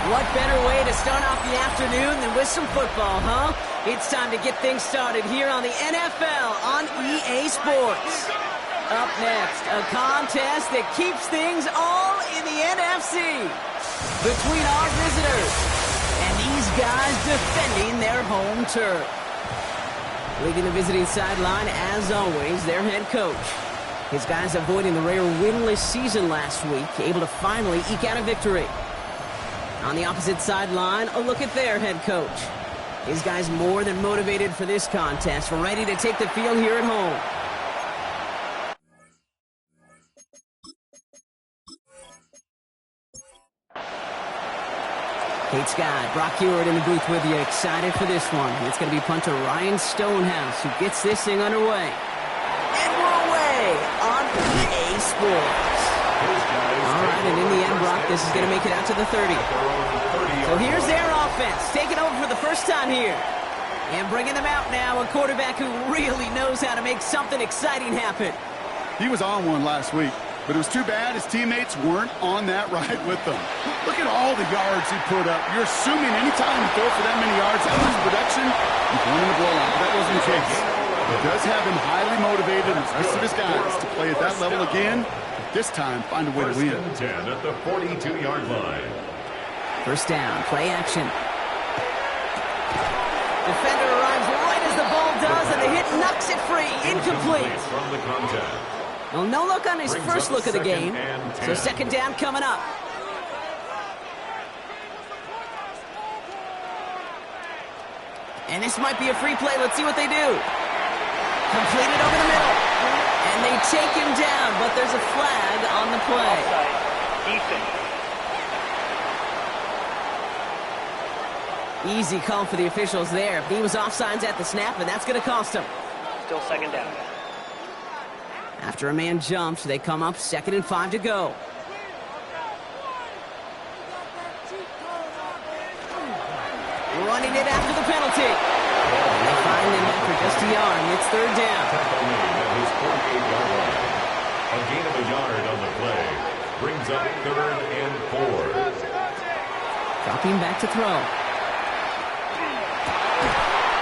What better way to start off the afternoon than with some football, huh? It's time to get things started here on the NFL on EA Sports. Up next, a contest that keeps things all in the NFC between our visitors and these guys defending their home turf. Leading the visiting sideline, as always, their head coach. His guys avoiding the rare winless season last week, able to finally eke out a victory. On the opposite sideline, a look at their head coach. His guys more than motivated for this contest, ready to take the field here at home. Kate Scott, Brock Heward in the booth with you, excited for this one. It's going to be punter Ryan Stonehouse who gets this thing underway. And we're away on EA Sports. All right, and in the end, Brock, this is going to make it out to the 30. So here's their offense, taking over for the first time here. And bringing them out now, a quarterback who really knows how to make something exciting happen. He was on one last week, but it was too bad his teammates weren't on that ride with them. Look at all the yards he put up. You're assuming anytime you throw for that many yards out of his production, you're going in a blowout. But that wasn't the case. It does have him highly motivated and the rest of his guys to play at that level again. This time, find a way to win. 10 at the 42-yard line. First down, play action. Defender arrives right as the ball does, and the hit knocks it free. Incomplete. From the contact. Well, no look on his first look of the game. So second down coming up. And this might be a free play. Let's see what they do. Completed over the middle. And they take him down, but there's a flag on the play. Easy call for the officials there. He was offsides at the snap, and that's going to cost him. Still second down. After a man jumps, they come up 2nd and 5 to go. Running it after the penalty. And they find him after just a yard. It's third down. His 48-yard line. A gain of a yard on the play brings up 3rd and 4. Dropping back to throw.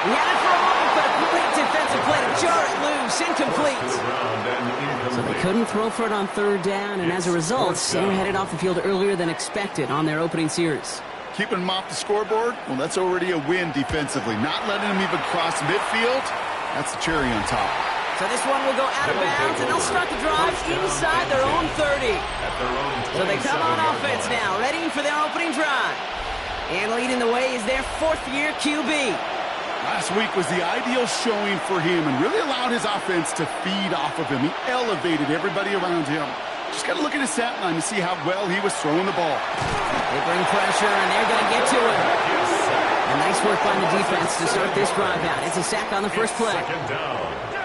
He had it for a moment, but a complete defensive play to jar it loose. Incomplete. So they couldn't throw for it on third down, and as a result, Sam headed off the field earlier than expected on their opening series. Keeping him off the scoreboard, well, that's already a win defensively. Not letting him even cross midfield, that's the cherry on top. So this one will go out of bounds, and they'll start the drive inside their own 30. So they come on offense now, ready for their opening drive. And leading the way is their 4th-year QB. Last week was the ideal showing for him and really allowed his offense to feed off of him. He elevated everybody around him. Just got to look at his stat line to see how well he was throwing the ball. They bring pressure, and they're going to get to him. And nice work by the defense to start this drive out. It's a sack on the first play.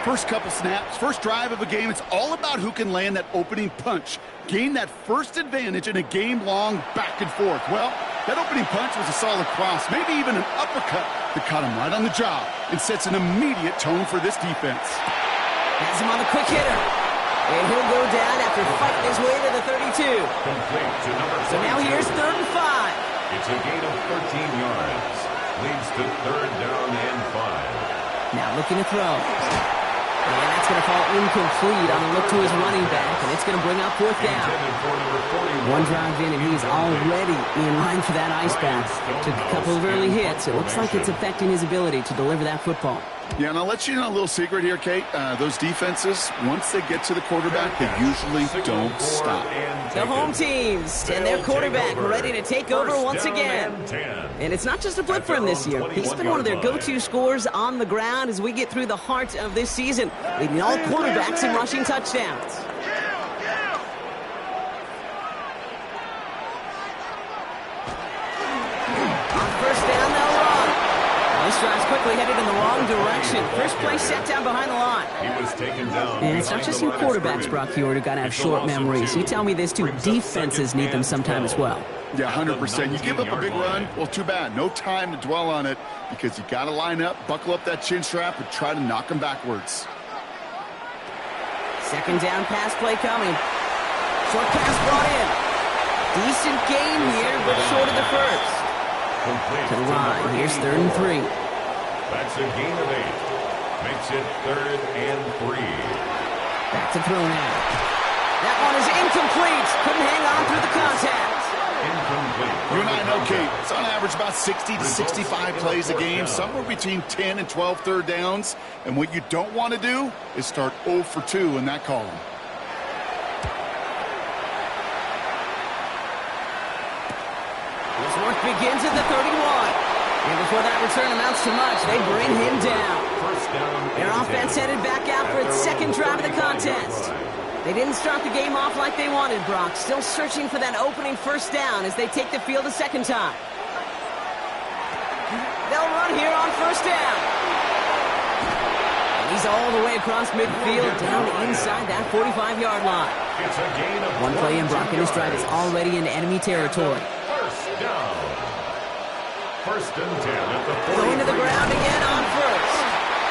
First couple snaps, first drive of a game, it's all about who can land that opening punch. Gain that first advantage in a game-long back and forth. Well, that opening punch was a solid cross, maybe even an uppercut that caught him right on the job and sets an immediate tone for this defense. Has him on the quick hitter. And he'll go down after fighting his way to the 32. So now here's 3rd and 5. It's a gain of 13 yards. Leads to 3rd down and 5. Now looking to throw. And that's going to fall incomplete on a look to his running back, and it's going to bring up 4th down. One drive in, and he's already in line for that ice bath. Took a couple of early hits. It looks like it's affecting his ability to deliver that football. Yeah, and I'll let you know a little secret here, Kate. Those defenses, once they get to the quarterback, they usually don't stop. The home teams and their quarterback ready to take over once again. And it's not just a blip for him this year. He's been one of their go-to scorers on the ground as we get through the heart of this season, leading all quarterbacks in rushing touchdowns. Drives quickly headed in the wrong direction. First play set down behind the line. He was taken down. And it's not just you quarterbacks, Brock Heward, who got to have short memories. You tell me this too. Defenses need them sometime as well. Yeah, 100%. You give up a big run, well, too bad. No time to dwell on it because you got to line up, buckle up that chin strap, and try to knock them backwards. Second down pass play coming. Short pass brought in. Decent gain here, but short of the first. To the line, here's 3rd and 3. That's a gain of 8. Makes it 3rd and 3. Back to throw now. That one is incomplete. Couldn't hang on through the contact. Incomplete. You and I know, Kate, it's on average about 60 to 65 plays a game, somewhere between 10 and 12 third downs. And what you don't want to do is start 0 for 2 in that column. His work begins at the 31. And before that return amounts to much, they bring him down. Their offense headed back out for its second drive of the contest. They didn't start the game off like they wanted, Brock. Still searching for that opening first down as they take the field a second time. They'll run here on first down. And he's all the way across midfield, down inside that 45-yard line. It's a gain of One play in Brock, and his drive is already in enemy territory. First down. 1st and 10 at the 40. Going to the ground again on first.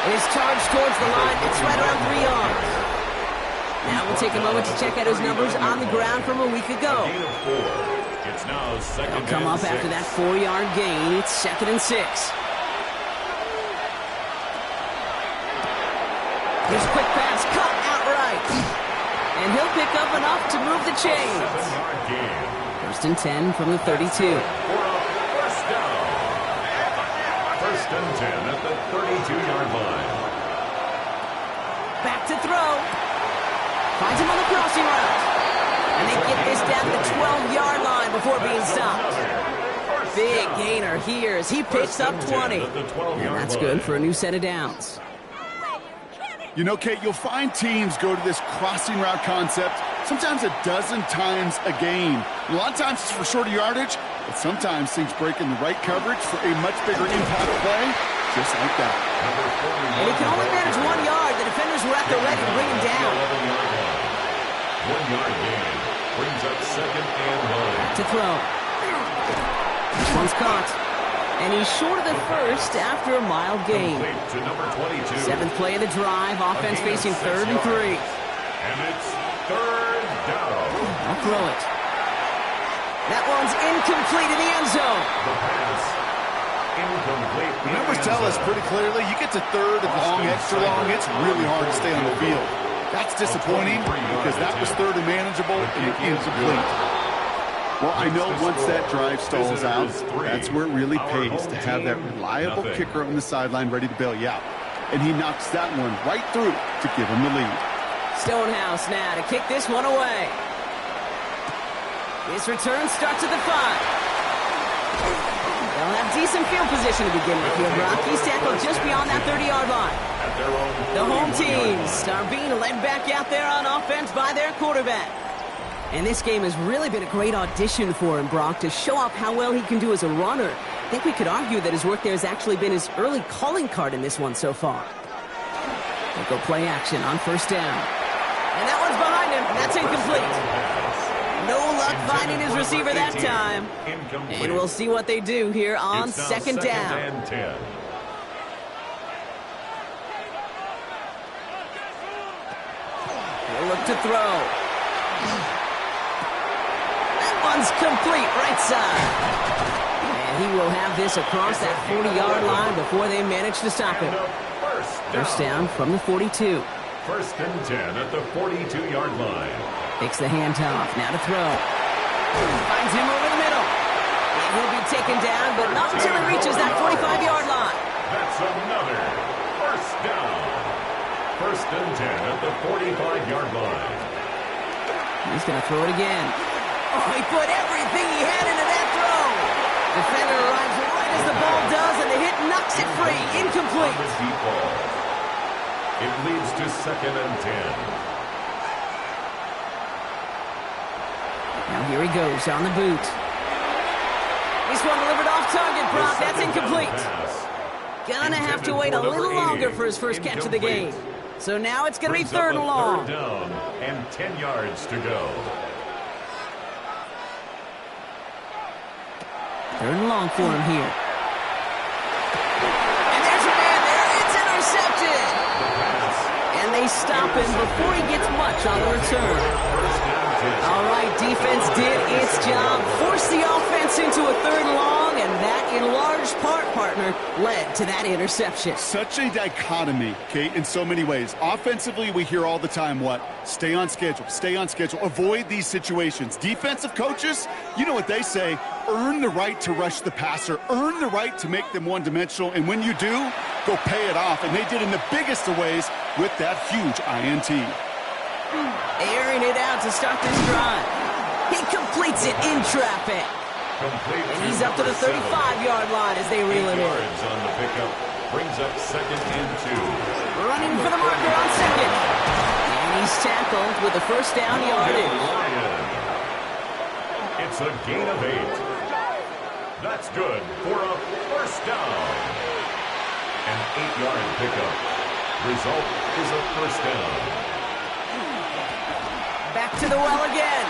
It is charged towards the line. It's right around 3 yards. Now we'll take a moment to check out his numbers on the ground from a week ago. Gain of 4. It's now 2nd They'll come and up 6. after that 4-yard gain. It's 2nd and 6. Here's a quick pass, cut outright. And he'll pick up enough to move the chains. 7-yard gain. 1st and 10 from the 32. For a first down. 1st and 10 at the 32-yard line. Back to throw. Finds him on the crossing route. And they get this down to the 12-yard line before being stopped. Big gainer here as he picks up 20. And that's good for a new set of downs. You know, Kate, you'll find teams go to this crossing route concept sometimes a dozen times a game. A lot of times it's for shorter yardage, but sometimes things break in the right coverage for a much bigger impact play, just like that. And he can only manage 1 yard. The defenders were at the ready to bring him down. 1-yard gain brings up 2nd and 9. To throw. This one's caught. And he's short of the first after a mild gain. Complete to number 22. 7th play of the drive. Offense facing 3rd and 3. And it's 3rd down. I'll throw it. That one's incomplete in the end zone. The pass. Incomplete. The numbers tell us pretty clearly, you get to 3rd and long, extra long, it's really hard to stay on the field. That's disappointing because that was 3rd and manageable and incomplete. Well, I know once that drive stalls out, that's where it really pays to have that reliable kicker on the sideline ready to bail you out. And he knocks that one right through to give him the lead. Stonehouse now to kick this one away. His return starts at the 5. They'll have decent field position to begin with here, Brock. He's tackled just beyond that 30-yard line. The home teams are being led back out there on offense by their quarterback. And this game has really been a great audition for him, Brock, to show off how well he can do as a runner. I think we could argue that his work there has actually been his early calling card in this one so far. They'll go play action on first down. And that one's behind him. That's incomplete. No luck finding his receiver that time. And we'll see what they do here on second down. And 10. He'll look to throw. That one's complete, right side. And he will have this across that 40-yard line before they manage to stop him. First down from the 42. 1st and 10 at the 42-yard line. Takes the handoff, now to throw. Finds him over the middle. And he'll be taken down, but not until he reaches that 45-yard line. That's another first down. 1st and 10 at the 45-yard line. He's going to throw it again. Oh, he put everything he had into that throw. Defender arrives right as the ball does, and the hit knocks it free. Incomplete. On the deep ball. It leads to 2nd and 10. Now here he goes on the boot. This one delivered off target, Brock. That's incomplete. Gonna have to wait a little longer for his first catch of the game. So now it's going to be 3rd and long. 3rd down and 10 yards to go. 3rd and long for him here. And there's a man there. It's intercepted. And they stop him before he gets much on the return. All right, defense did its job. in large part, partner, led to that interception. Such a dichotomy, Kate, in so many ways. Offensively, we hear all the time what? Stay on schedule, avoid these situations. Defensive coaches, you know what they say, earn the right to rush the passer, earn the right to make them one-dimensional, and when you do, go pay it off. And they did in the biggest of ways with that huge INT. Airing it out to start this drive. He completes it in traffic. And he's up to the 35-yard line as they reel it in. On the pickup brings up 2nd and 2. Running for the marker on 2nd. And he's tackled with a first down yardage. It's a gain of 8. That's good for a first down. An 8-yard pickup. Result is a first down. Back to the well again.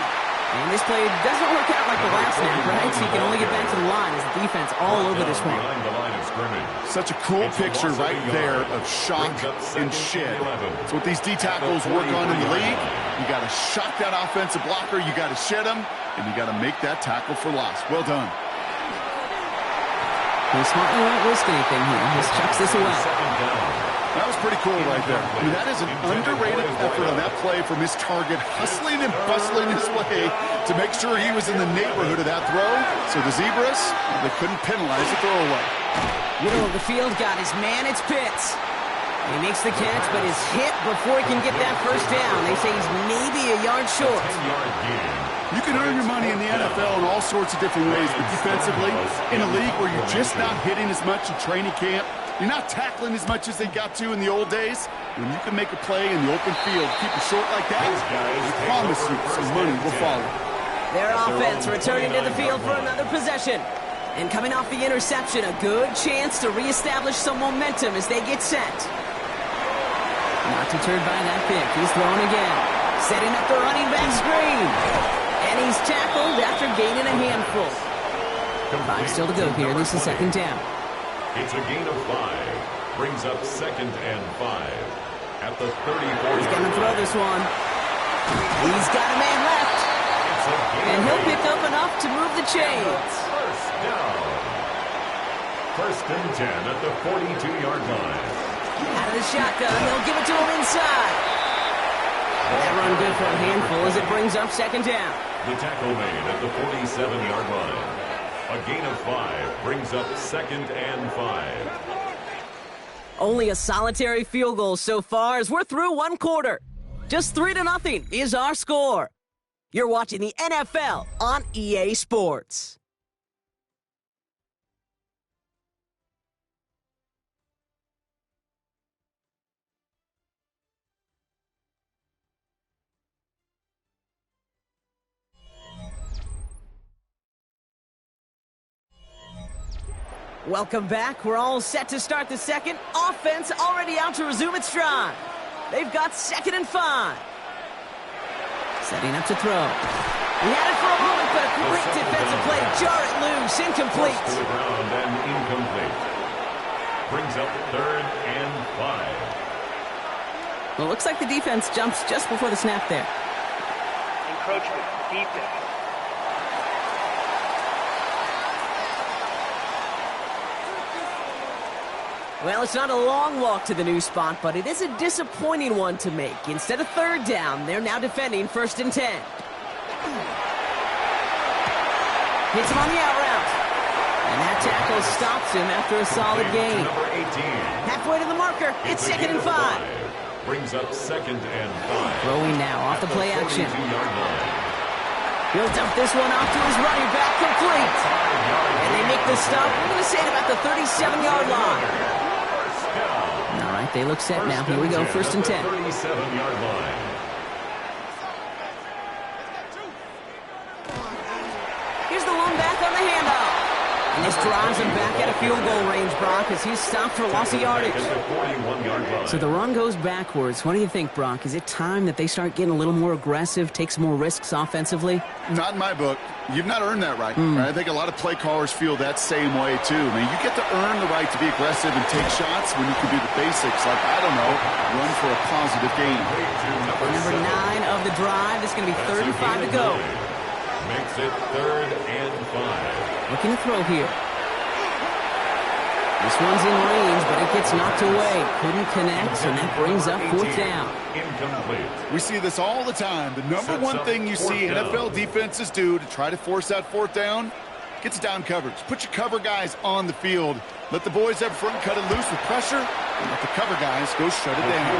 And this play doesn't work out like the last snap, right? So you can only get back to the line as the defense all over this one. Such a cool picture right there of shock and shed. It's what these D tackles work on in the league. You got to shock that offensive blocker, you got to shed him, and you got to make that tackle for loss. Well done. Well, smartly won't risk anything here. Just chucks this away. That was pretty cool right there. I mean, that is an underrated effort on that play from his target, hustling and bustling his way to make sure he was in the neighborhood of that throw. So the Zebras, they couldn't penalize the throwaway. Middle of the field got his man. It's Pitts. He makes the catch, but is hit before he can get that first down. They say he's maybe a yard short. You can earn your money in the NFL in all sorts of different ways, but defensively, in a league where you're just not hitting as much in training camp, you're not tackling as much as they got to in the old days, when you can make a play in the open field, keep it short like that, I promise you some money will follow. Their offense returning to the field for another possession. And coming off the interception, a good chance to reestablish some momentum as they get set. Not deterred by that pick. He's thrown again. Setting up the running back screen. And he's tackled after gaining a handful. 5 still to go here. This is 2nd down. It's a gain of 5. Brings up 2nd and 5. At the 34. He's going to throw this one. He's got a man left. And he'll pick up enough to move the chains. First down. 1st and 10 at the 42-yard line. Out of the shotgun, they'll give it to him inside. That run good for a handful as it brings up 2nd down. The tackle made at the 47-yard line. A gain of 5 brings up 2nd and 5. Only a solitary field goal so far as we're through one quarter. Just 3-0 is our score. You're watching the NFL on EA Sports. Welcome back. We're all set to start the second. Offense already out to resume its drive. They've got 2nd and 5. Setting up to throw. He had it for a moment, but a great defensive play. Jar it loose. Incomplete. To the ground and incomplete. Brings up 3rd and 5. Well, it looks like the defense jumps just before the snap there. Encroachment. Defense. Well, it's not a long walk to the new spot, but it is a disappointing one to make. Instead of 3rd down, they're now defending 1st and 10. Hits him on the out route. And that tackle stops him after a solid gain. Number 18. Halfway to the marker. It's 2nd and 5. Brings up 2nd and 5. Throwing now off the play action. 42-yard line. He'll dump this one off to his running back, complete. And they make the stop. We're going to say it about the 37-yard line. All right, they look set now. Here we go, 1st and 10. 37-yard line. Here's the one back on the handoff. And this drives him back at a field goal range, Brock, as he's stopped for loss of yardage. So the run goes backwards. What do you think, Brock? Is it time that they start getting a little more aggressive, take some more risks offensively? Not in my book. You've not earned that right. I think a lot of play callers feel that same way, too. I mean, you get to earn the right to be aggressive and take shots when you can do the basics, like, I don't know, run for a positive gain. Number 9 of the drive. This is going to be 35 to go. Makes it 3rd and 5. Looking to throw here. This one's in range, but it gets knocked away. Couldn't connect, and that brings up 4th down. Incomplete. We see this all the time. The number one thing you see NFL defenses do to try to force that 4th down, gets down coverage. Put your cover guys on the field. Let the boys up front cut it loose with pressure, and let the cover guys go shut it down.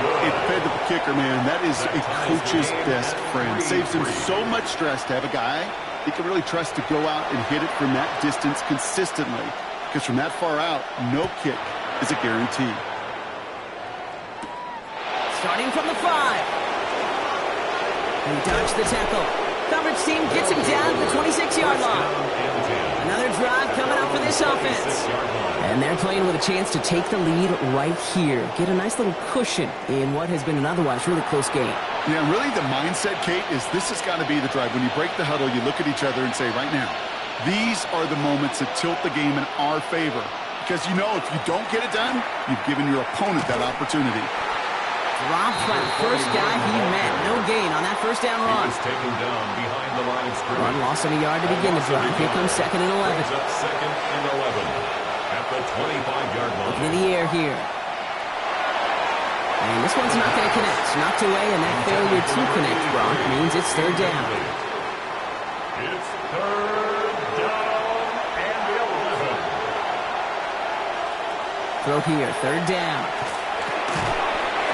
A dependable kicker, man. That is a coach's best friend. Saves him so much stress to have a guy he can really trust to go out and hit it from that distance consistently. Because from that far out, no kick is a guarantee. Starting from the 5. He dodged the tackle. Coverage team gets him down to the 26-yard line. Another drive coming up for this offense. And they're playing with a chance to take the lead right here. Get a nice little cushion in what has been an otherwise really close game. Yeah, really the mindset, Kate, is this has got to be the drive. When you break the huddle, you look at each other and say, right now, these are the moments that tilt the game in our favor. Because you know if you don't get it done, you've given your opponent that opportunity. Dropped by the first guy he met. No gain on that first down run. He's taken down behind the line of scrimmage. Run loss of a yard to begin the drive. Here comes 2nd and 11. Brings up 2nd and 11 at the 25-yard line. Looking in the air here. And this one's not going to connect. Knocked away, and that failure to connect, Brock, means it's 3rd down. It's 3rd down and 11. Throw here, 3rd down.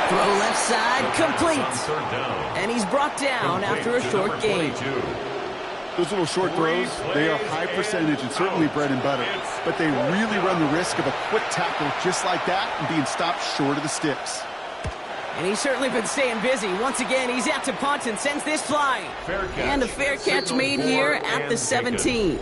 Throw left side, complete. And he's brought down after a short gain. Those little short throws, they are high percentage and certainly bread and butter. But they really run the risk of a quick tackle just like that and being stopped short of the sticks. And he's certainly been staying busy. Once again, he's out to punt and sends this flying. And a fair catch made here at the 17.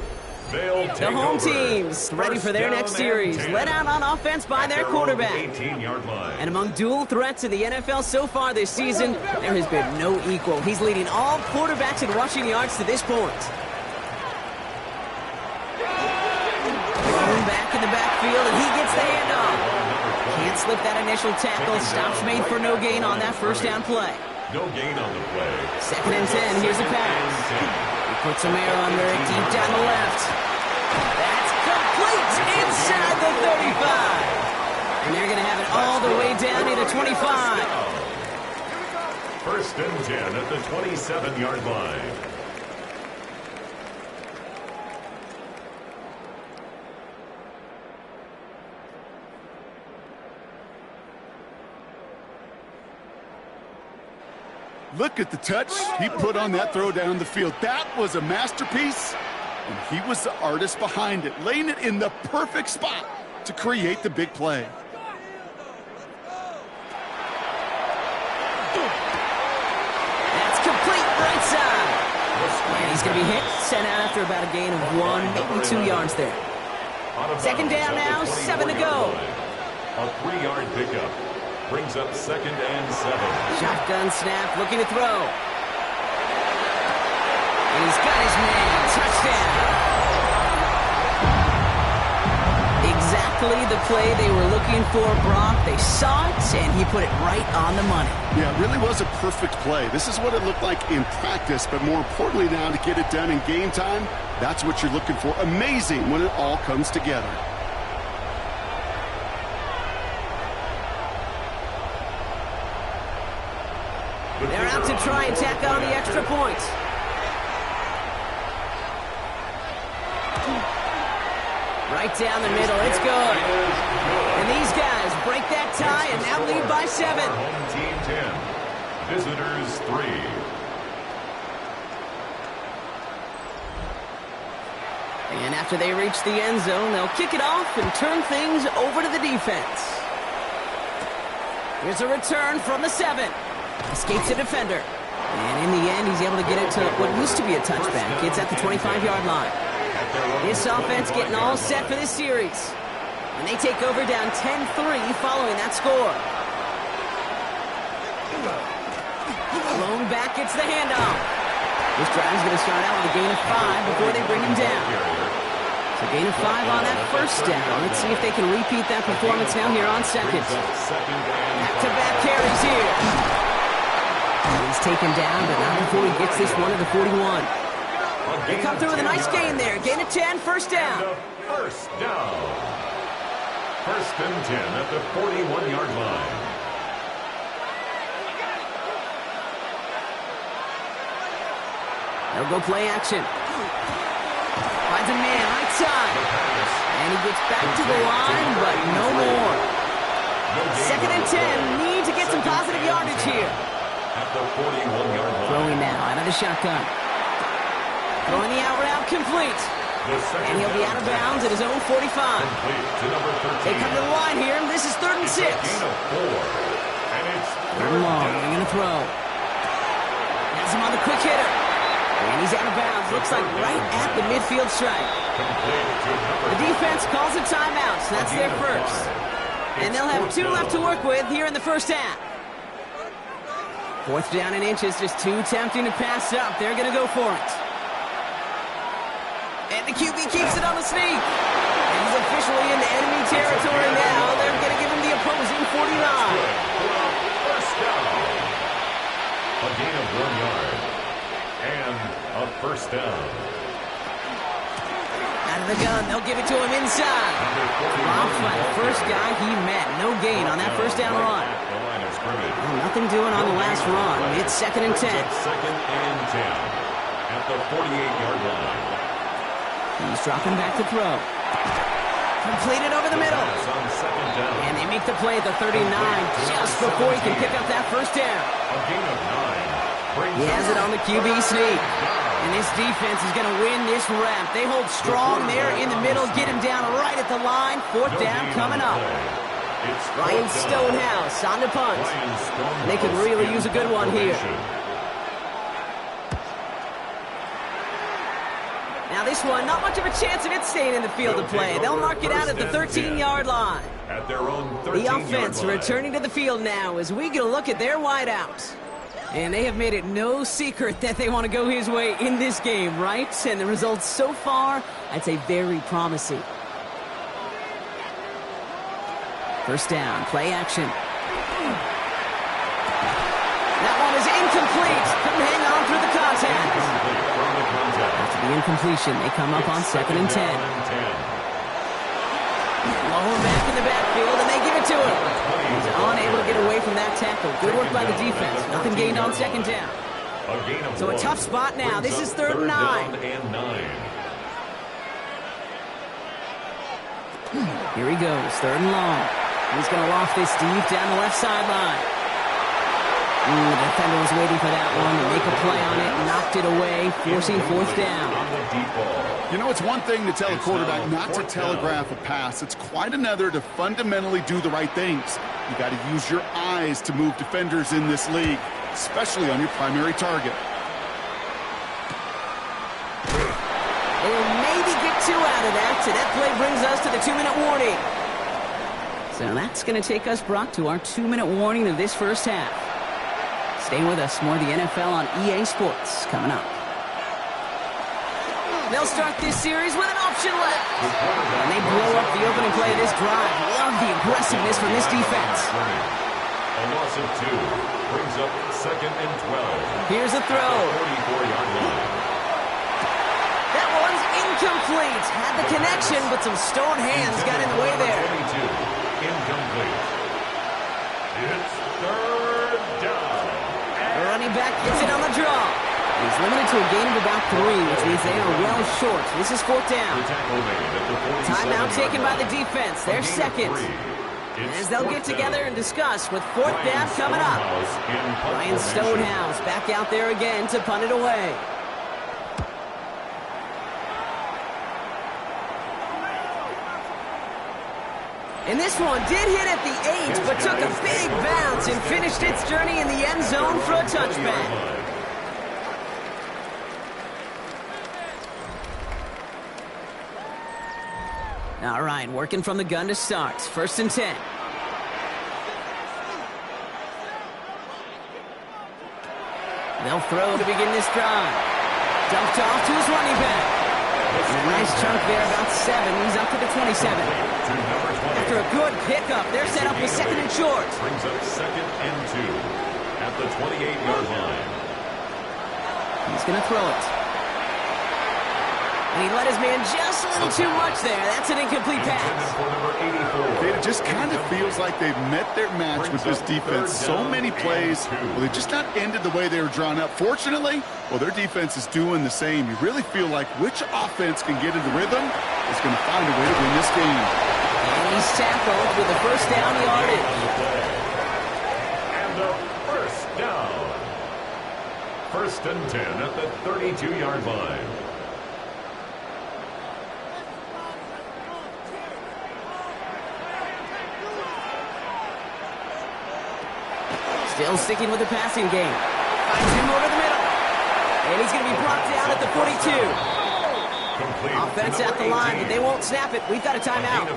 The home team's ready for their next series. Led out on offense by their quarterback. And among dual threats in the NFL so far this season, there has been no equal. He's leading all quarterbacks in rushing yards to this point. Thrown back in the backfield, and he gets the handoff. Can't slip that initial tackle. Stops made for no gain on that first down play. No gain on the play. 2nd and 10. Here's a pass. Puts some air under it, deep down the left. That's complete inside the 35. And they're going to have it all the way down to the 25. 1st and 10 at the 27-yard line. Look at the touch he put on that throw down the field. That was a masterpiece, and he was the artist behind it, laying it in the perfect spot to create the big play. That's complete right side. And he's going to be hit, sent out after about a gain of 1, maybe 2 yards there. 2nd down now, 7 to go. A 3-yard pickup. Brings up 2nd and 7. Shotgun snap, looking to throw. And he's got his man. Touchdown. Exactly the play they were looking for, Brock. They saw it, and he put it right on the money. Yeah, it really was a perfect play. This is what it looked like in practice, but more importantly now to get it done in game time, that's what you're looking for. Amazing when it all comes together. They're out to try and tack on the extra point. Right down the middle, it's good. And these guys break that tie and now lead by 7. Home team 10, visitors 3. And after they reach the end zone, they'll kick it off and turn things over to the defense. Here's a return from the 7. Escapes a defender. And in the end, he's able to get it to what used to be a touchback. It's at the 25-yard line. This offense getting all set for this series. And they take over down 10-3 following that score. Blown back, gets the handoff. This drive is going to start out with a gain of 5 before they bring him down. So gain of 5 on that first down. Let's see if they can repeat that performance now here on 2nd. Back-to-back carries here. He's taken down, but not before he gets this one to the 41. They come through with a nice gain there. Gain of 10, first down. And a first down. First and 10 at the 41-yard line. They'll go play action. Finds a man, right side. And he gets back to the line, but no more. Second and 10. Need to get some positive yardage here. At the 41-yard line. Throwing now out of the shotgun. Throwing the out route complete. And he'll be out of bounds at his own 45. They come to the line here. This is 3rd and 6. Third and long. They're going to throw. Has him on the quick hitter. And he's out of bounds. Looks like right at the midfield stripe. The defense calls a timeout. So that's their first. And they'll have 2 left to work with here in the first half. 4th down and inches. Just too tempting to pass up. They're going to go for it. And the QB keeps it on the sneak. And he's officially in the enemy territory now. They're going to give him the opposing 49. First down. A gain of 1 yard. And a first down. Out of the gun, they'll give it to him inside. Dropped by the first guy he met. No gain on that first down run. Well, nothing doing on the last run. It's 2nd and 10. Second and 10 at the 48-yard line. He's dropping back to throw. Completed over the middle. And they make the play at the 39 just before he can pick up that first down. A gain of 9. He has it on the QB sneak. And this defense is going to win this rep. They hold strong there in the middle. Get him down right at the line. 4th down coming up. Ryan Stonehouse on the punt. And they could really use a good one here. Now this one, not much of a chance of it staying in the field of play. They'll mark it out at the 13-yard line. At their own 13-yard The offense returning to the field now as we get a look at their wideouts. And they have made it no secret that they want to go his way in this game, right? And the results so far, I'd say very promising. First down, play action. That one is incomplete. Couldn't hang on through the contact. After the incompletion, they come up on 2nd and 10. Lower back in the backfield, and they give it to him. He's unable to get away from that tackle. Good work by the defense. Nothing gained on 2nd down. So a tough spot now. This is 3rd and 9. Here he goes, 3rd and long. He's going to loft this deep down the left sideline. The defender was waiting for that one to make a play on it, knocked it away, forcing 4th down. You know, it's one thing to tell a quarterback not to telegraph a pass. It's quite another to fundamentally do the right things. You got to use your eyes to move defenders in this league, especially on your primary target. They will maybe get 2 out of that, so that play brings us to the 2-minute warning. So that's going to take us, Brock, to our 2-minute warning of this first half. Stay with us. More of the NFL on EA Sports coming up. They'll start this series with an option left. And they blow up the opening play of this drive. Love the aggressiveness from this defense. A loss of 2 brings up 2nd and 12. Here's a throw. 44-yard line. That one's incomplete. Had the connection, but some stone hands got in the way there. 22, incomplete. It's 3rd down. The running back gets it on the draw. He's limited to a gain of about 3, which means they are well short. This is 4th down. Timeout taken by the defense. They're second. As they'll get together and discuss with 4th down coming up. Ryan Stonehouse back out there again to punt it away. And this one did hit at the 8, but took a big bounce and finished its journey in the end zone for a touchback. All right, working from the gun to start. 1st and 10. They'll throw to begin this drive. Dumped off to his running back. And a nice chunk there, about 7. He's up to the 27. After a good pickup, they're set up with 2nd and short. Brings up 2nd and 2 at the 28-yard line. He's going to throw it. And he let his man just a little too much there. That's an incomplete pass. It just kind of feels like they've met their match with this defense. So many plays, well, they just not ended the way they were drawn up. Fortunately, well, their defense is doing the same. You really feel like which offense can get into rhythm is going to find a way to win this game. And he's tackled with a first down yardage. And a first down. 1st and 10 at the 32-yard line. Still sticking with the passing game. Finds him over the middle. And he's going to be brought down at the 42. Offense at the line, but they won't snap it. We've got a timeout.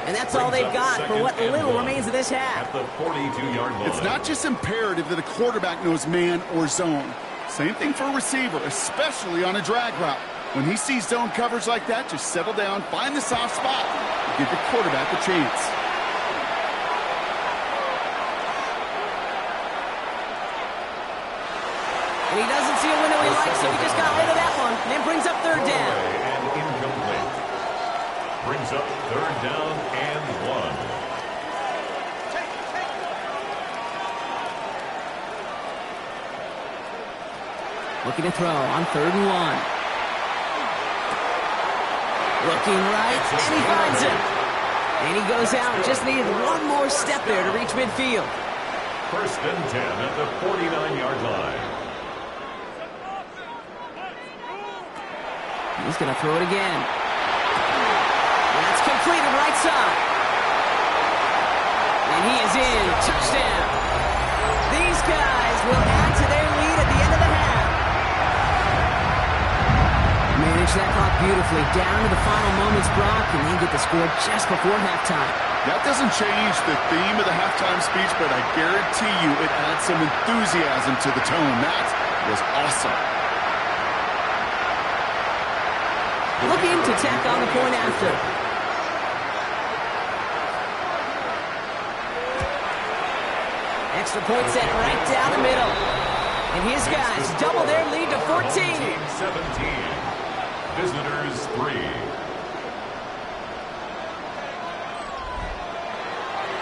And that's all they've got for what little remains of this half. At the 42-yard line. It's not just imperative that a quarterback knows man or zone. Same thing for a receiver, especially on a drag route. When he sees zone coverage like that, just settle down, find the soft spot, and give your quarterback a chance. And he doesn't see a window he likes, so he just got rid of that one. And it brings up 3rd down. And incomplete. Brings up 3rd down and 1. Looking to throw on 3rd and 1. Looking right, and he finds him. And he goes out, just needed one more step there to reach midfield. 1st and 10 at the 49-yard line. He's going to throw it again. That's completed right side. And he is in. Touchdown. These guys will add to their lead at the end of the half. Manage that clock beautifully down to the final moments, Brock, and they get the score just before halftime. That doesn't change the theme of the halftime speech, but I guarantee you it adds some enthusiasm to the tone. That was awesome. Looking to tack on the point after. Extra point set right down the middle. And his guys double their lead to 14. 17. Visitors 3.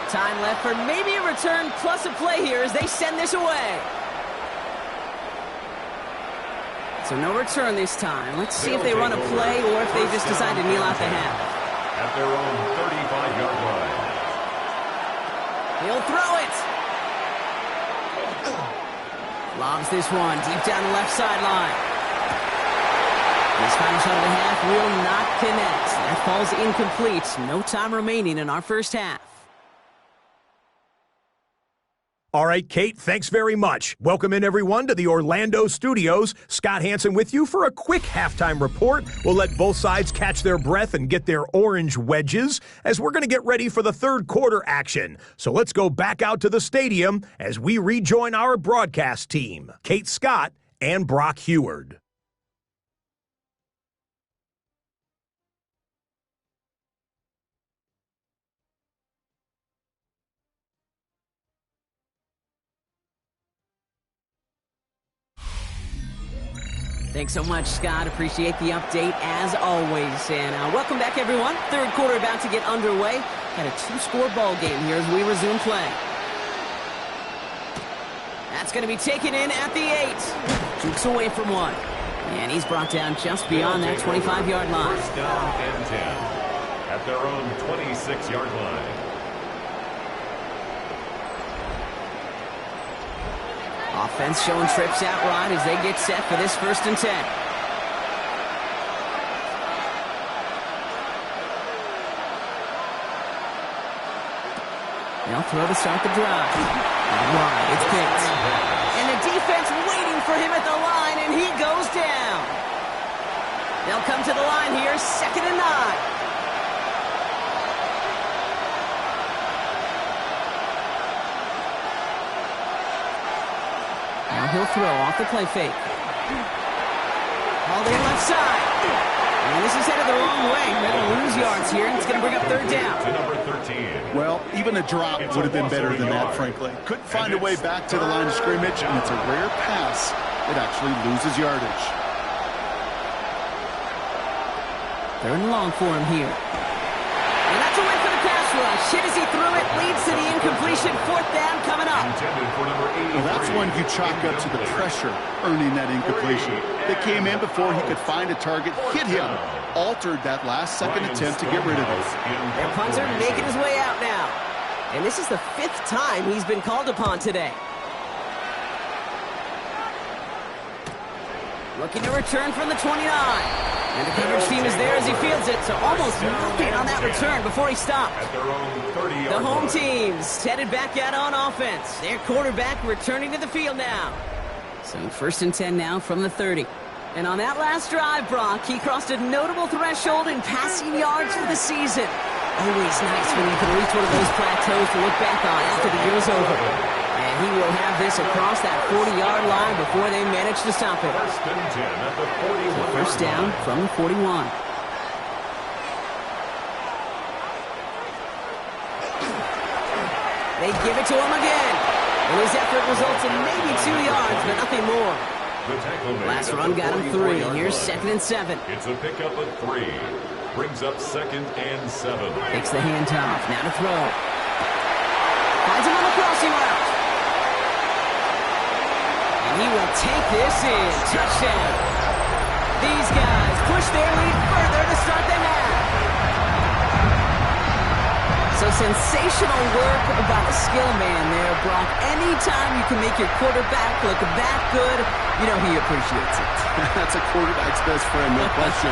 Time left for maybe a return plus a play here as they send this away. So no return this time. Let's see if they run a play or if they just decide to kneel out the half. At their own 35-yard line. He'll throw it. Lobs this one deep down the left sideline. This final shot of the half will not connect. That falls incomplete. No time remaining in our first half. All right, Kate, thanks very much. Welcome in, everyone, to the Orlando studios. Scott Hansen with you for a quick halftime report. We'll let both sides catch their breath and get their orange wedges as we're going to get ready for the 3rd quarter action. So let's go back out to the stadium as we rejoin our broadcast team, Kate Scott and Brock Heward. Thanks so much, Scott. Appreciate the update as always. And welcome back, everyone. 3rd quarter about to get underway. Got a 2-score ball game here as we resume play. That's going to be taken in at the 8. Jukes away from one. And he's brought down just beyond that 25-yard line. 1st down and 10 at their own 26-yard line. Offense showing trips out right as they get set for this 1st and 10. They'll throw to start the drive. Wide, it's picked. And the defense waiting for him at the line, and he goes down. They'll come to the line here, 2nd and 9. Now he'll throw off the play fake. All day left side. And this is headed the wrong way. They're going to lose yards here, and it's going to bring up 3rd down. To number 13. Well, even a drop would have been better than that, frankly. Couldn't find a way back to the line of scrimmage, and it's a rare pass that actually loses yardage. Third and long for him here. And that's a win for the pass rush. Hit as he threw it, leads to the incompletion. Fourth down coming up. Well, that's one you chalk up to the pressure earning that incompletion. They came in before he could find a target, hit him, altered that last-second attempt to get rid of it. Their punter making his way out now. And this is the 5th time he's been called upon today. Looking to return from the 29. And the coverage team is there as he fields it, so almost nothing on that return before he stopped. The home team's headed back out on offense. Their quarterback returning to the field now. So 1st and 10 now from the 30. And on that last drive, Brock, he crossed a notable threshold in passing yards for the season. Always nice when you can reach one of those plateaus to look back on after the year's over. And he will have this across that 40-yard line before they manage to stop it. First down from the 41. They give it to him again. And his effort results in maybe 2 yards, but nothing more. Last run got him 3. Here's 2nd and 7. It's a pickup of 3. Brings up 2nd and 7. Takes the handoff. Now to throw. Finds him on the crossing route. And he will take this in. Touchdown. These guys push their lead further to start the half. So sensational work about the skill man there, Brock. Anytime you can make your quarterback look that good, you know he appreciates it. That's a quarterback's best friend, no question.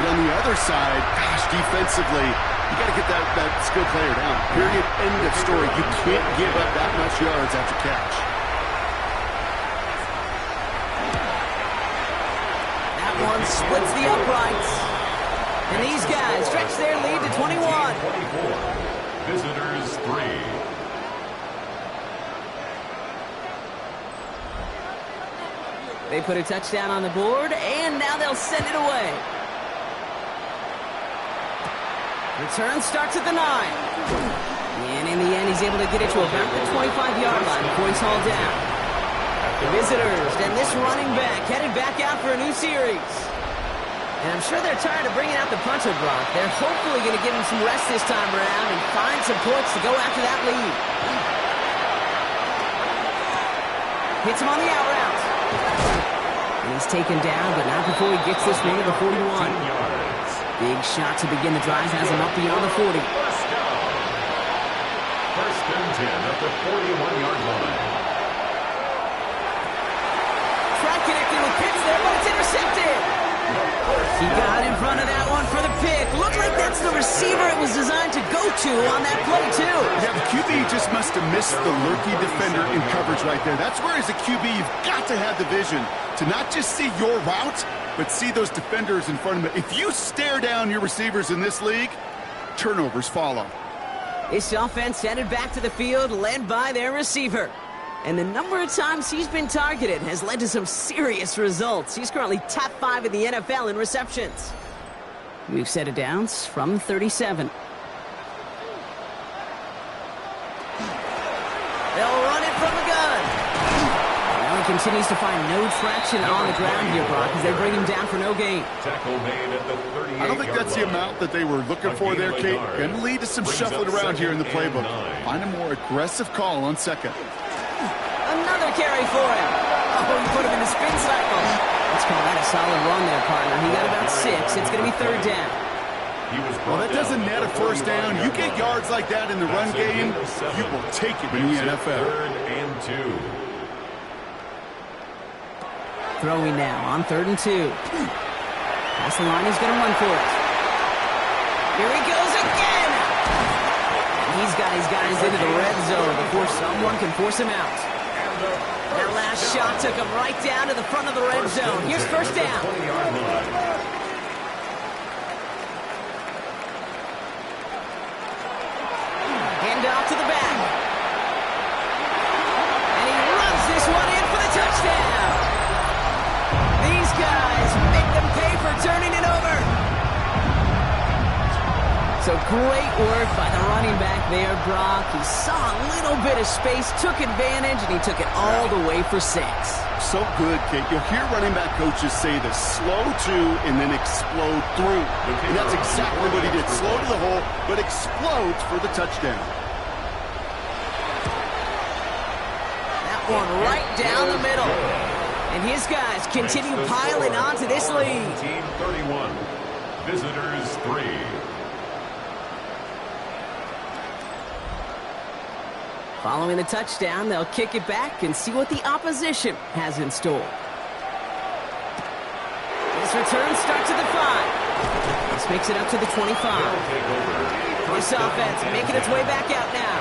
But on the other side, gosh, defensively, you got to get that skill player down. Period. End of story. You can't give up that much yards after catch. That one splits the uprights. And these guys stretch their lead to 21. 24. Visitors 3. They put a touchdown on the board, and now they'll send it away. Return starts at the 9. And in the end, he's able to get it to about the 25-yard line before he's hauled down. The visitors and this running back headed back out for a new series. And I'm sure they're tired of bringing out the punter, Brock. They're hopefully going to give him some rest this time around and find some points to go after that lead. Hits him on the out route. And he's taken down, but not before he gets this one to the 41. Big shot to begin the drive has him up beyond the 40. First and 10 at the 41-yard line. Try connecting with Pitts there, but it's intercepted. He got in front of that one for the pick. Looked like that's the receiver it was designed to go to on that play, too. Yeah, the QB just must have missed the lurky defender in coverage right there. That's where, as a QB, you've got to have the vision to not just see your route, but see those defenders in front of it. If you stare down your receivers in this league, turnovers follow. This offense headed back to the field, led by their receiver. And the number of times he's been targeted has led to some serious results. He's currently top 5 in the NFL in receptions. We've set it down from 37. They'll run it from the gun. Now he continues to find no traction on the ground here, Brock, as they bring him down for no gain. Tackle made at the 38-yard line. I don't think that's the amount that they were looking for there, Kate. Going to lead to some shuffling around here in the playbook. Find a more aggressive call on second. Another carry for him. Oh, he put him in the spin cycle. Let's call that a solid run there, partner. He got about 6. It's going to be 3rd down. Well, that doesn't net a first down. You get yards like that in the run game, you will take it in the NFL. 3rd and 2. Throwing now on 3rd and 2. Pass the line, he's going to run for it. Here he goes again. He's got his guys into the red zone before someone can force him out. That last shot took him right down to the front of the red zone. Here's first down. Hand off to the back. And he runs this one in for the touchdown. These guys make them pay for turning it over. So great work by the running back there, Brock. He saw a little bit of space, took advantage, and he took it all the way for 6. So good, Kate. You'll hear running back coaches say this: slow to and then explode through. And that's exactly what he did. Slow to the hole, but explodes for the touchdown. That one right down the middle. And his guys continue piling on to this lead. Team 31, visitors 3. Following the touchdown, they'll kick it back and see what the opposition has in store. This return starts at the 5. This makes it up to the 25. This offense making its way back out now.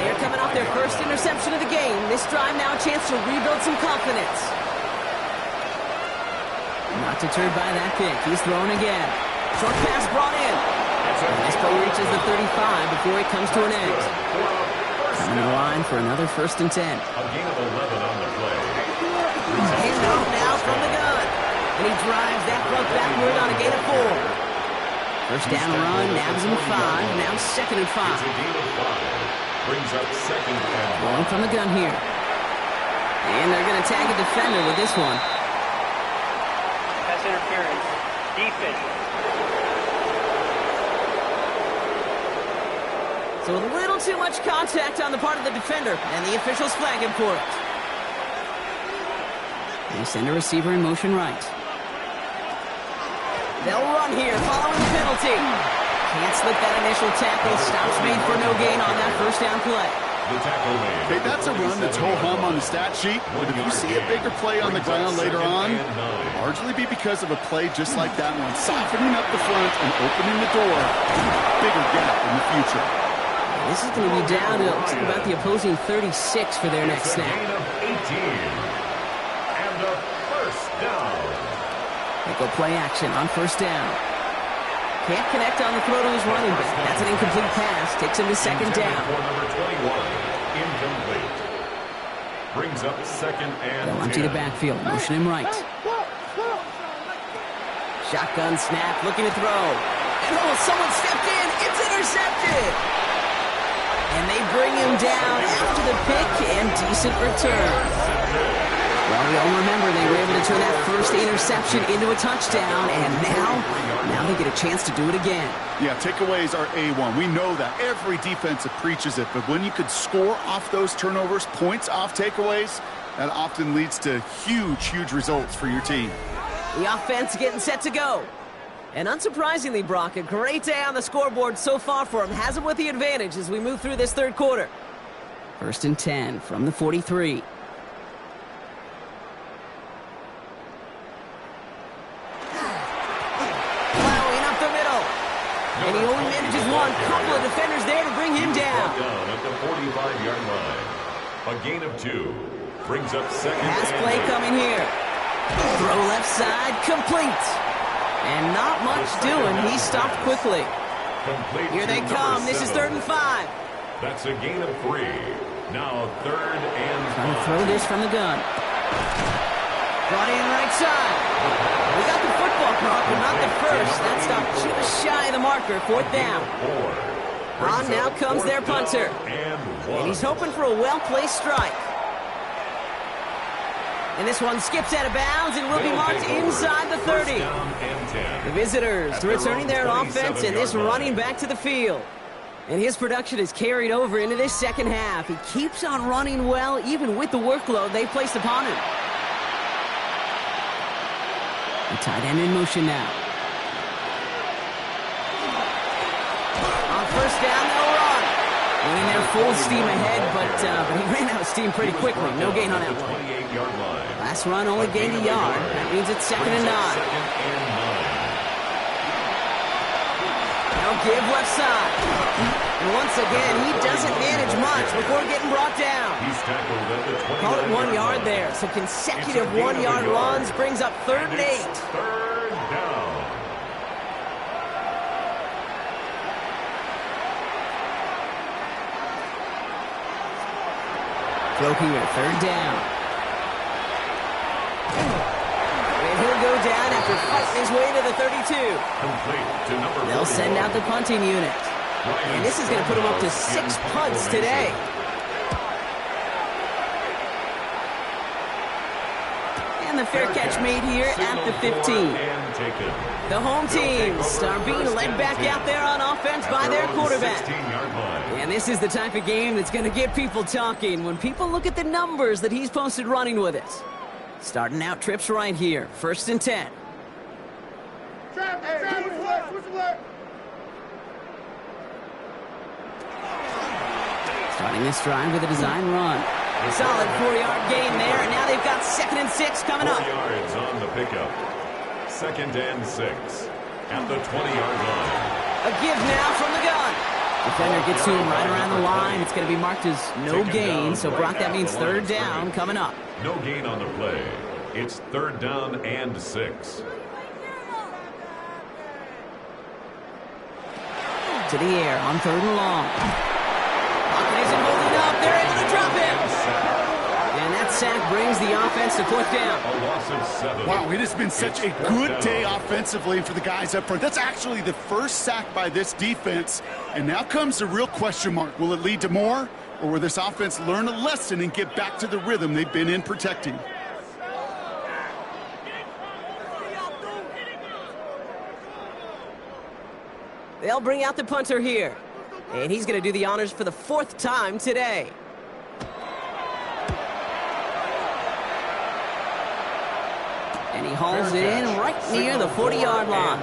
They're coming off their first interception of the game. This drive now a chance to rebuild some confidence. Not deterred by that pick. He's thrown again. Short pass brought in. This play reaches the 35 before it comes to an end. Coming to the line for another 1st and 10. A gain of 11 on the play. Hand off now from the gun. And he drives that front backward on a gain of 4. First down run, nabs him 5. Now 2nd and 5. It's a gain of 5. Brings up 2nd and 1. Going from the gun here. And they're going to tag a defender with this one. Pass interference. Defense. So a little too much contact on the part of the defender, and the officials flag him for it. They send a receiver in motion right. They'll run here following the penalty. Can't slip that initial tackle. Stops made for no gain on that first down play. The tackle made. Hey, that's a run that's ho-hum on the stat sheet, but if you see a bigger play on the ground later on, it'll largely be because of a play just like that one, softening up the front and opening the door to a bigger gap in the future. This is going to be down to about the opposing 36 for their next snap. Gain of 18. And a first down. They go play action on first down. Can't connect on the throw to his running back. That's an incomplete pass. Takes him to 2nd down. For number 21, incomplete. Brings up 2nd and They'll 10. empty the backfield. Motion him right. Shotgun snap. Looking to throw. And oh, someone stepped in. It's intercepted. And they bring him down after the pick and decent return. Well, we all remember they were able to turn that first interception into a touchdown, and now they get a chance to do it again. Yeah, takeaways are A1. We know that. Every defensive preaches it, but when you could score off those turnovers, points off takeaways, that often leads to huge results for your team. The offense getting set to go. And unsurprisingly, Brock, a great day on the scoreboard so far for him. Has him with the advantage as we move through this 3rd quarter. 1st and 10 from the 43. Plowing up the middle. And he only manages one. Couple of defenders there to bring him down. Down at the 45-yard line. A gain of 2. Brings up 2nd Pass and play 8. coming here. Throw left side, complete. And not much doing. He stopped quickly. Complete Here they to come. number This is 7. 3rd and 5. That's a gain of 3. Now 3rd and Trying to 5. throw this from the gun. Brought in right side. We got the football caught, but not the first. That stopped just shy of the marker. 4th down. 4. On now comes their punter. And he's hoping for a well-placed strike. And this one skips out of bounds and will be marked inside the 30. The visitors returning their offense and this running back to the field. And his production is carried over into this 2nd half. He keeps on running well, even with the workload they placed upon him. The tight end in motion now. On first down, they'll run. Winning their full steam ahead, but he ran out of steam pretty quickly. No gain on that one. Last run only gained a yard. That means it's 2nd and 9. Now give left side. And once again, he doesn't manage much before getting brought down. He's tackled at the 20. Call it 1 yard there. So consecutive 1-yard runs brings up 3rd and 8. 3rd down. Throw here, 3rd down. And he'll go down at after fighting his way to the 32. Complete to number They'll send out the punting unit. And this is going to put him up to 6 punts today. And the fair catch made here at the 15. The home teams are being led back out there on offense by their quarterback. And this is the type of game that's going to get people talking when people look at the numbers that he's posted running with it. Starting out trips right here. 1st and 10. Starting this drive with a design run. Solid 4-yard gain there, and now they've got 2nd and 6 coming up. 4 yards on the pickup. 2nd and 6 at the 20-yard line. A give now from the gun. Defender gets to him right around the line. It's going to be marked as no gain, so Brock, that means 3rd down coming up. No gain on the play. It's 3rd down and 6. To the air on 3rd and long. Hawkins isn't holding up. They're able to drop him. And that sack brings the offense to 4th down. A loss of 7. Wow, it has been such a good day offensively for the guys up front. That's actually the first sack by this defense. And now comes the real question mark. Will it lead to more? Or will this offense learn a lesson and get back to the rhythm they've been in protecting? They'll bring out the punter here. And he's going to do the honors for the 4th time today. And he hauls in right near the 40-yard line.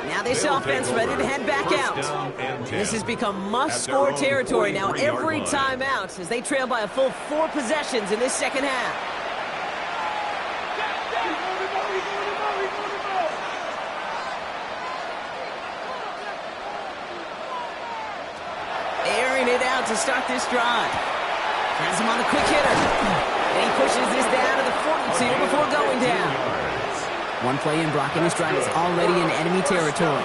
Now this offense ready to head back out. This has become must-score territory now every time out as they trail by a full 4 possessions in this 2nd half. Airing it out to start this drive. Has him on the quick hitter. And he pushes this down to the 42 before going down. One play in, Brock, and his drive is already in enemy territory.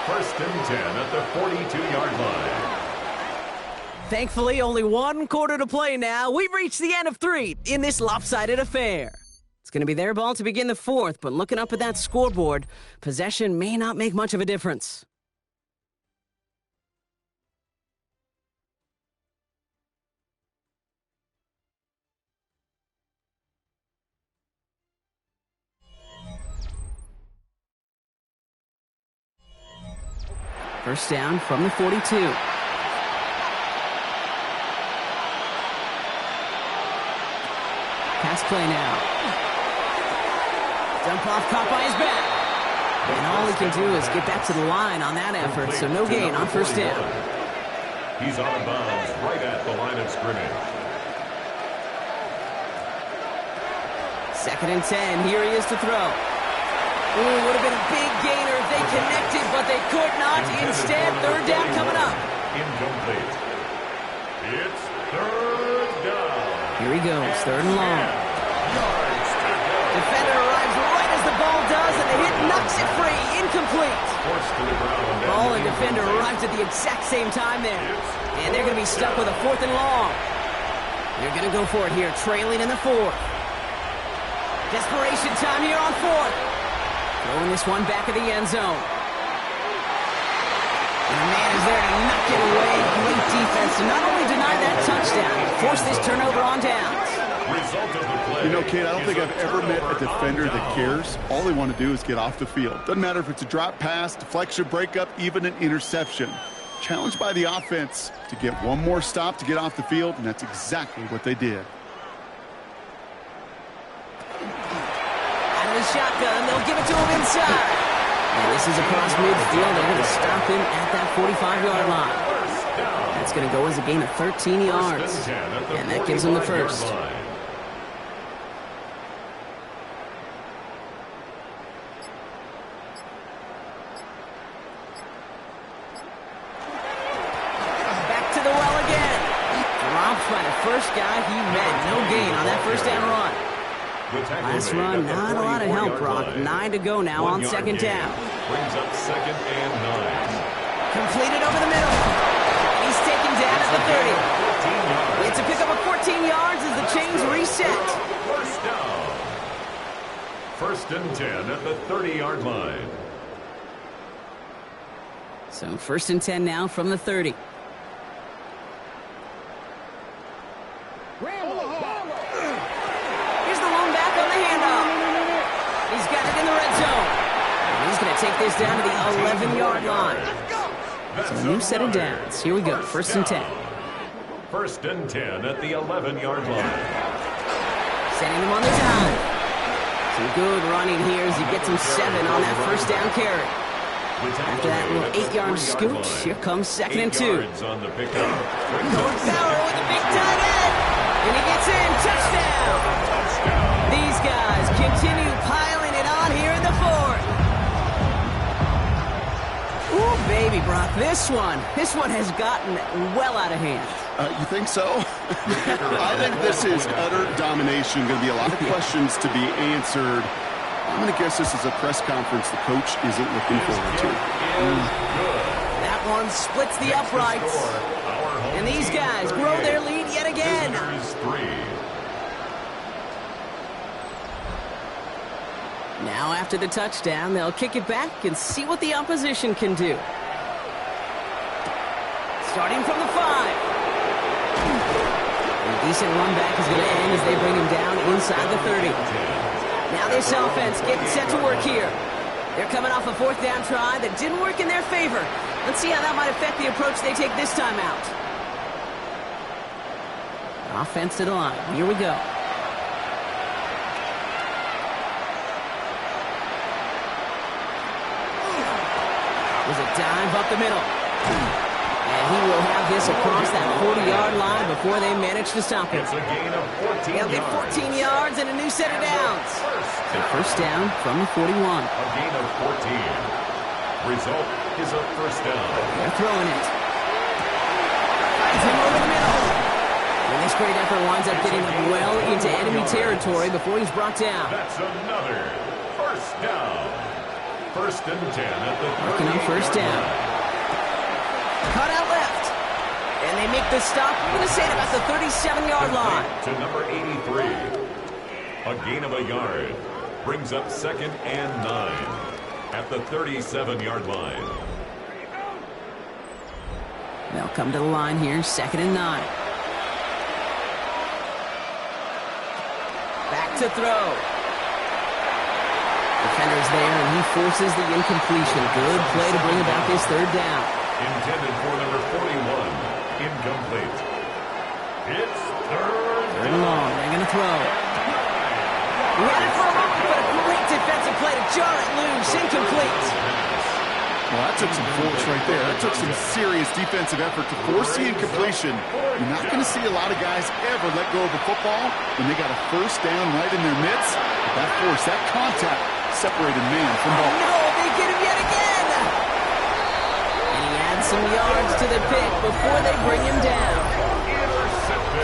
1st and 10 at the 42-yard line. Thankfully, only 1 quarter to play now. We've reached the end of 3 in this lopsided affair. It's going to be their ball to begin the 4th, but looking up at that scoreboard, possession may not make much of a difference. First down from the 42. Pass play now. Dump off caught by his back. And all he can do is get back to the line on that effort, so no gain on 1st down. He's out of bounds right at the line of scrimmage. 2nd and 10. Here he is to throw. Ooh, would have been a big gainer if they connected, but they could not. Instead, 3rd down coming up. Incomplete. It's 3rd down. Here he goes, 3rd and long. Defender arrives right as the ball does, and the hit knocks it free. Incomplete. Forced to the ground. Ball and defender arrives at the exact same time there. And they're going to be stuck with a 4th and long. They're going to go for it here, trailing in the 4th. Desperation time here on 4th. Throwing this one back of the end zone. And a man is there to knock it away. Great defense to not only deny that touchdown, but force this turnover on downs. Result of the play. You know, Kate, I don't think I've ever met a defender that cares. All they want to do is get off the field. Doesn't matter if it's a drop pass, deflection, breakup, even an interception. Challenged by the offense to get one more stop to get off the field, and that's exactly what they did. The shotgun, they'll give it to him inside. And this is across midfield. They're going to stop him at that 45-yard line. That's going to go as a gain of 13 yards. And that gives him the 1st. Back to the well again. Dropped by the first guy he met. No gain on that 1st down run. Last run, not a lot of help, Brock. 9 to go now on 2nd down. Brings up 2nd and 9. Completed over the middle. He's taken down at the 30. It's a pickup of 14 yards as the chains reset. 1st down. First and 10 at the 30-yard line. So first and 10 now from the 30. Here's the lone back on the handoff. He's got it in the red zone. And he's going to take this down to the 11-yard line. So a new set of downs. Here we go. First and 10. First and 10 at the 11-yard line. Setting him on the time. Some good running here as he gets him 7 on that first down carry. After that little 8-yard scoot, here comes second and 2. On the pickup. Barrow with a big tight end. And he gets in. Touchdown. These guys continue piling it on here in the fourth. Ooh, baby, Brock. This one has gotten well out of hand. You think so? I think this is utter domination. Going to be a lot of questions to be answered. I'm going to guess this is a press conference the coach isn't looking forward to. That one splits the uprights. And these guys grow their lead yet again. Now after the touchdown, they'll kick it back and see what the opposition can do. Starting from the 5. A decent run back is going to end as they bring him down inside the 30. Now this offense getting set to work here. They're coming off a fourth down try that didn't work in their favor. Let's see how that might affect the approach they take this time out. Offense to the line. Here we go. There's a dive up the middle. And he will have this across that 40-yard line before they manage to stop him. It's a gain of 14 They'll get 14 yards and a new set of downs. So first down from the 41. A gain of 14. Result is a first down. They're throwing it. Finds him over the middle. And this great effort winds up getting him well into enemy territory before he's brought down. That's another first down. First and 10 at the 38. Working on first down. Cut out left. And they make the stop. I'm going to say it about the 37-yard line. To number 83. A gain of a yard. Brings up second and 9 at the 37-yard line. They'll come to the line here, second and 9. Back to throw. Defender's there, and he forces the incompletion. Good play to bring about this third down. Intended for number 41. Incomplete. It's third and long. They're going to throw. He had it for a moment, but a great defensive play to jar it loose. Incomplete. Well, that took some force right there. That took some serious defensive effort to force the incompletion. You're not going to see a lot of guys ever let go of a football when they got a first down right in their midst. But that force, that contact, separated man from ball. No, they get him yet again. And he adds some yards to the pick before they bring him down.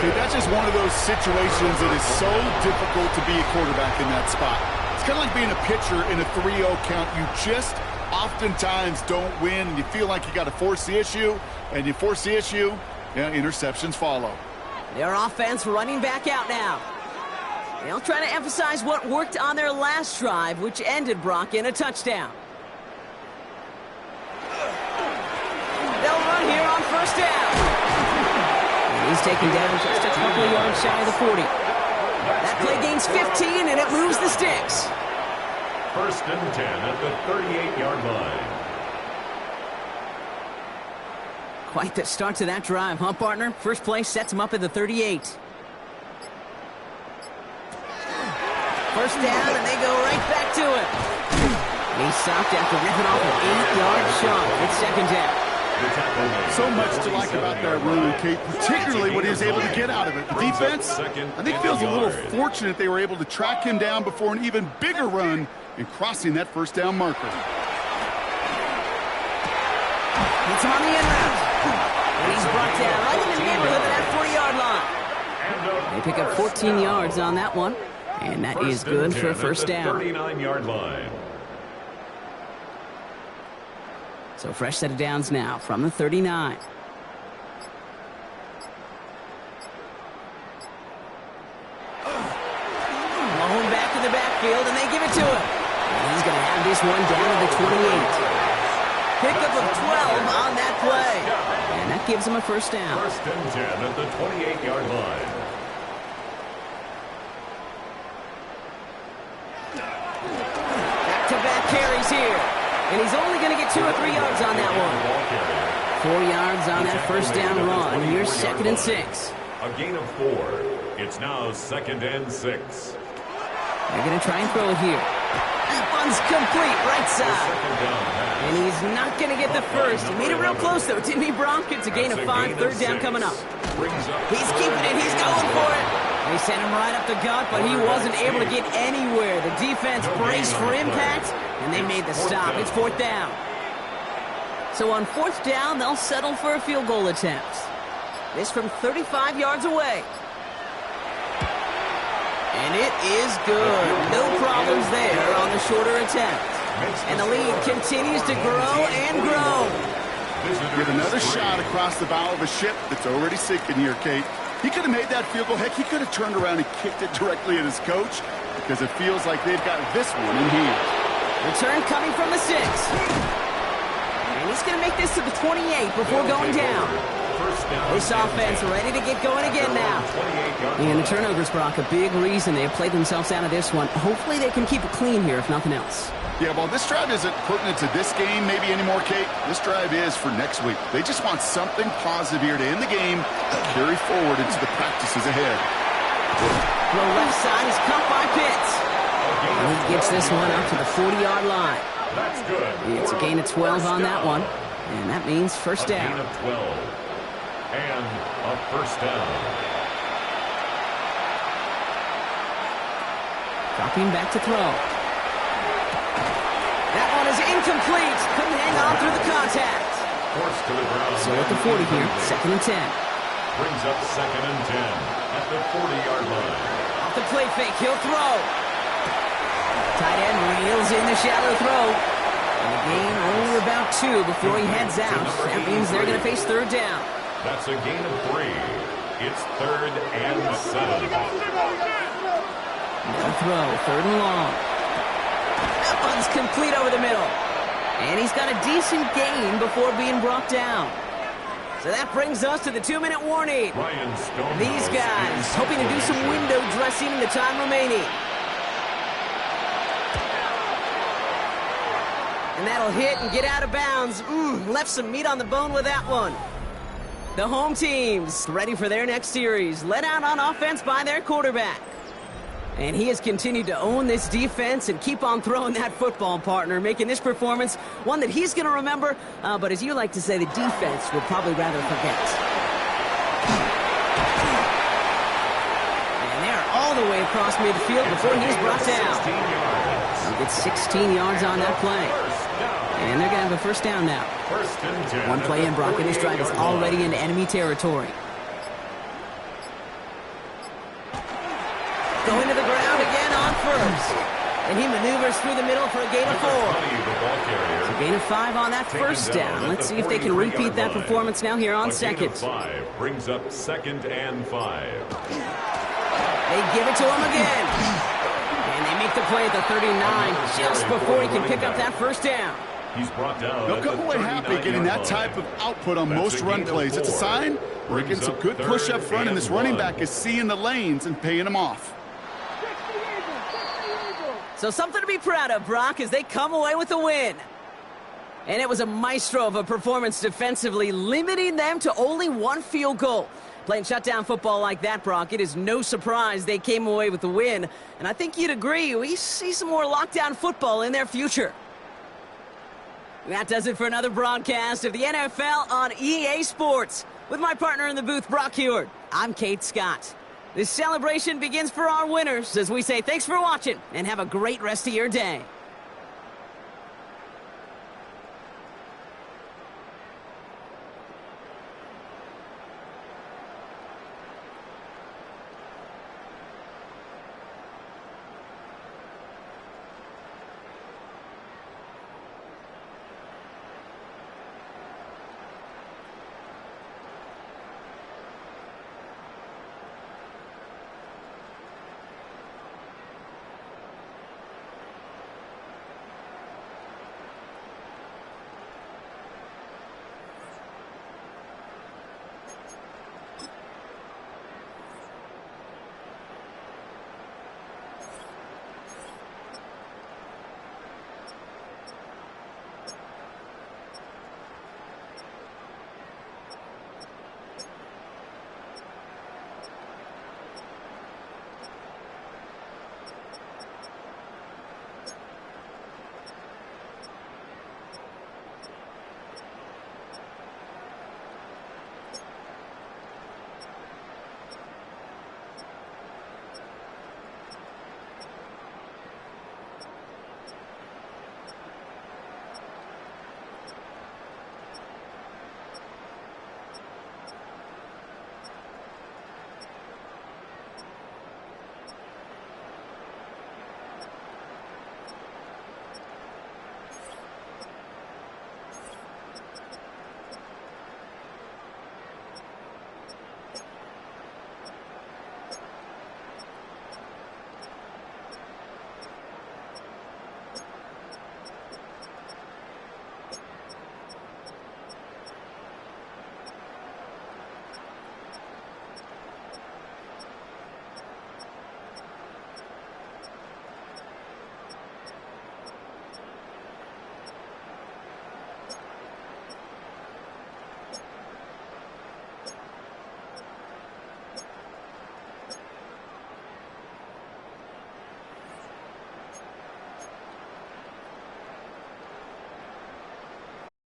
See, that's just one of those situations that is so difficult to be a quarterback in that spot. It's kind of like being a pitcher in a 3-0 count. You just oftentimes don't win. You feel like you got to force the issue, and you force the issue, interceptions follow. Their offense running back out now. They'll try to emphasize what worked on their last drive, which ended, Brock, in a touchdown. They'll run here on first down. And he's taken down just a couple of yards shy of the 40. That play gains 15, and it moves the sticks. First and 10 at the 38-yard line. Quite the start to that drive, huh, partner? First play sets him up at the 38. First down, and they go right back to it. He's stopped after ripping off an 8-yard shot. It's second down. So much to like about that run, Kate, particularly what he was able to get out of it. The defense, I think, feels a little fortunate they were able to track him down before an even bigger run in crossing that first down marker. It's on the end route. And he's brought down right in the neighborhood of that 40-yard line. They pick up 14 yards on that one. And that is good for a first down. 39-yard line. So fresh set of downs now from the 39. Malone back in the backfield, and they give it to to him. And he's going to have this one down to the 28. Pickup of 12 on that play. And that gives him a first down. First and 10 at the 28-yard line. Back-to-back carries here. And he's only going to get 2 or 3 yards on that one. 4 yards on that first down run. Here's 2nd and 6. A gain of 4. It's now 2nd and 6. They're going to try and throw it here. One's complete, right side. And he's not going to get the first. He made it real close, though, didn't he, Bronk? It's a gain of 5, 3rd down coming up. He's keeping it. He's going for it. They sent him right up the gut, but he wasn't able to get anywhere. The defense braced for impact, and they made the stop. It's 4th down. So on 4th down, they'll settle for a field goal attempt. This from 35 yards away. And it is good. No problems there on the shorter attempt. And the lead continues to grow and grow. Get another shot across the bow of a ship that's already sinking here, Kate. He could have made that field goal. Heck, he could have turned around and kicked it directly at his coach because it feels like they've got this one in hand. Return coming from the 6. And he's going to make this to the 28 before going down. This offense ready to get going again now. And the turnovers, Brock, a big reason they have played themselves out of this one. Hopefully they can keep it clean here, if nothing else. Yeah, well, this drive isn't pertinent to this game maybe anymore, Kate. This drive is for next week. They just want something positive here to end the game and carry forward into the practices ahead. The left side is cut by Pitts. And he gets this one up to the 40-yard line. That's good. It's a gain of 12 on that one. And that means first down. A gain of 12. And a first down. Dropping back to throw. That one is incomplete. Couldn't hang on through the contact. Forced to the ground. So at the 40 here, 2nd and 10. Brings up 2nd and 10 at the 40-yard line. Off the play fake, he'll throw. Tight end reels in the shallow throw. And the gain only about 2 before he heads out. That means they're going to face 3rd down. That's a gain of 3. It's 3rd and 7. Now throw, 3rd and long. That one's complete over the middle. And he's got a decent gain before being brought down. So that brings us to the 2-minute warning. These guys hoping to do some window dressing in the time remaining. And that'll hit and get out of bounds. Left some meat on the bone with that one. The home team's ready for their next series, led out on offense by their quarterback. And he has continued to own this defense and keep on throwing that football, partner, making this performance one that he's going to remember, but as you like to say, the defense will probably rather forget. And they're all the way across midfield before he's brought down. He gets 16 yards on that play. And they're going to have a first down now. First and 10. One play in, Brock, and this drive is already into enemy territory. Going to the ground again on first. And he maneuvers through the middle for a gain of 4. So a gain of 5 on that first down. Let's see if they can repeat that performance now here on 2nd. 5 brings up 2nd and 5. They give it to him again. And they make the play at the 39 just before he can pick up that first down. He's brought down. They'll come away happy getting that type of output on most run plays. It's a sign we're getting some good push up front, and this running back is seeing the lanes and paying them off. So something to be proud of, Brock, as they come away with a win. And it was a maestro of a performance defensively, limiting them to only 1 field goal. Playing shutdown football like that, Brock, it is no surprise they came away with the win. And I think you'd agree, we see some more lockdown football in their future. That does it for another broadcast of the NFL on EA Sports. With my partner in the booth, Brock Heward, I'm Kate Scott. This celebration begins for our winners as we say thanks for watching and have a great rest of your day.